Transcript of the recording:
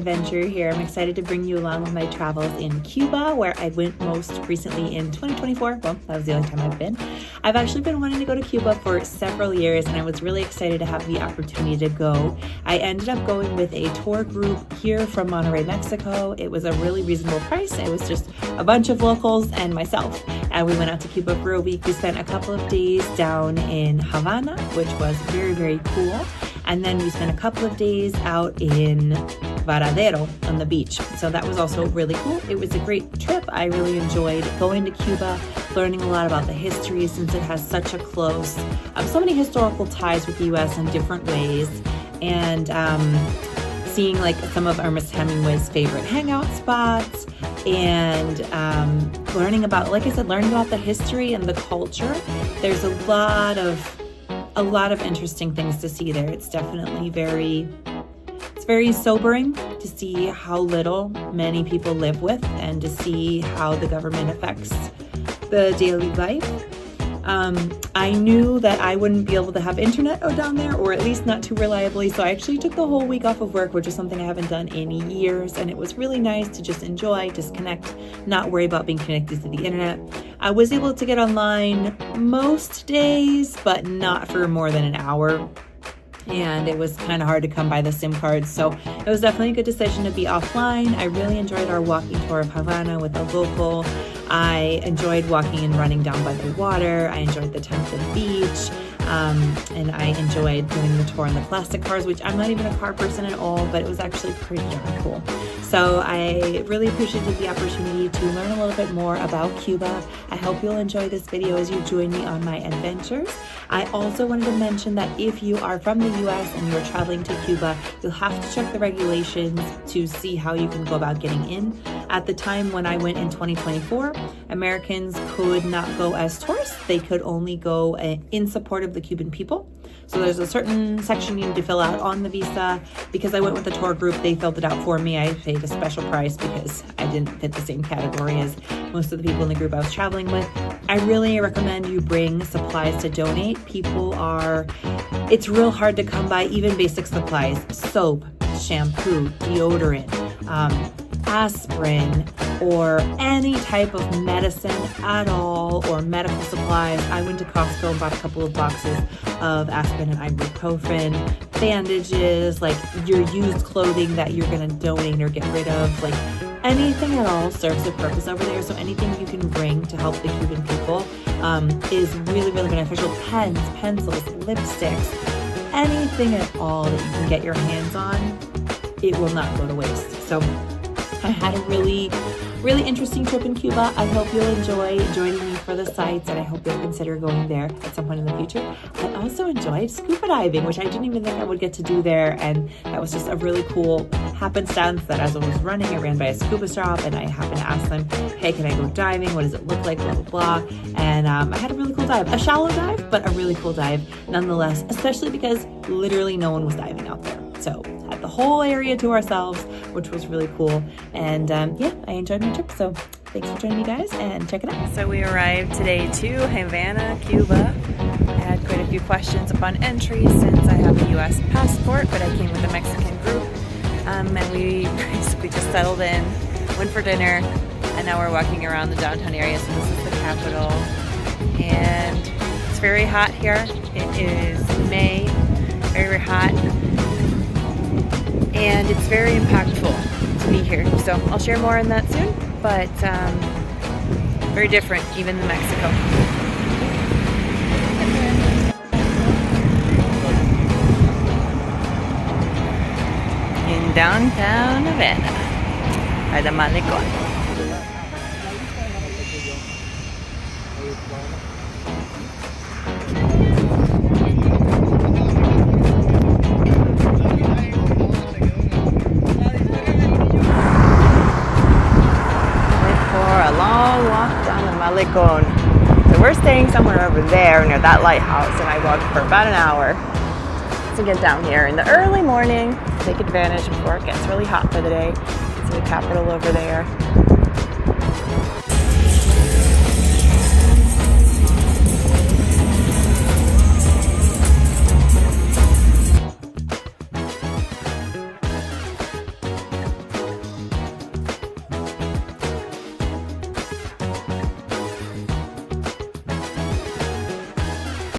adventure here. I'm excited to bring you along with my travels in Cuba, where I went most recently in 2024. Well, that was the only time I've been. I've actually been wanting to go to Cuba for several years, and I was really excited to have the opportunity to go. I ended up going with a tour group here from Monterrey, Mexico. It was a really reasonable price. It was just a bunch of locals and myself, and we went out to Cuba for a week. We spent a couple of days down in Havana, which was very, very cool. And then we spent a couple of days out in Varadero on the beach. So that was also really cool. It was a great trip. I really enjoyed going to Cuba, learning a lot about the history since it has such a close, so many historical ties with the US in different ways. And seeing like some of Ernest Hemingway's favorite hangout spots and learning about, like I said, learning about the history and the culture. There's a lot of interesting things to see there. It's definitely very sobering to see how little many people live with and to see how the government affects the daily life. I knew that I wouldn't be able to have internet down there, or at least not too reliably, so I actually took the whole week off of work, which is something I haven't done in years, and it was really nice to just enjoy, disconnect, not worry about being connected to the internet. I was able to get online most days, but not for more than an hour. And it was kind of hard to come by the SIM cards. So it was definitely a good decision to be offline. I really enjoyed our walking tour of Havana with a local. I enjoyed walking and running down by the water. I enjoyed the Temple Beach. And I enjoyed doing the tour in the plastic cars, which I'm not even a car person at all, but it was actually pretty darn cool. So I really appreciated the opportunity to learn a little bit more about Cuba. I hope you'll enjoy this video as you join me on my adventures. I also wanted to mention that if you are from the US and you're traveling to Cuba, you'll have to check the regulations to see how you can go about getting in. At the time when I went in 2024, Americans could not go as tourists. They could only go in support of the Cuban people. So there's a certain section you need to fill out on the visa. Because I went with the tour group, they filled it out for me. I paid a special price because I didn't fit the same category as most of the people in the group I was traveling with. I really recommend you bring supplies to donate. It's real hard to come by even basic supplies: soap, shampoo, deodorant, aspirin, or any type of medicine at all, or medical supplies. I went to Costco and bought a couple of boxes of aspirin and ibuprofen, bandages, like your used clothing that you're going to donate or get rid of, like anything at all serves a purpose over there. So anything you can bring to help the Cuban people is really, really beneficial. Pens, pencils, lipsticks, anything at all that you can get your hands on, it will not go to waste. So I had a really interesting trip in Cuba. I hope you'll enjoy joining me for the sights, and I hope you'll consider going there at some point in the future. I also enjoyed scuba diving, which I didn't even think I would get to do there, and that was just a really cool happenstance that as I was running, I ran by a scuba shop, and I happened to ask them, hey, can I go diving? What does it look like? Blah, blah, blah. And I had a really cool dive. A shallow dive, but a really cool dive nonetheless, especially because literally no one was diving out there. So had the whole area to ourselves, which was really cool. And yeah, I enjoyed my trip. So thanks for joining me, guys, and check it out. So we arrived today to Havana, Cuba. I had quite a few questions upon entry since I have a US passport, but I came with a Mexican group. And we basically just settled in, went for dinner, and now we're walking around the downtown area. So this is the capital. And it's very hot here. It is May, very, very hot. And it's very impactful to be here. So I'll share more on that soon, but very different even than Mexico. In downtown Havana, by the Malecón. So we're staying somewhere over there near that lighthouse, and I walked for about an hour to get down here in the early morning to take advantage before it gets really hot for the day. See the capital over there.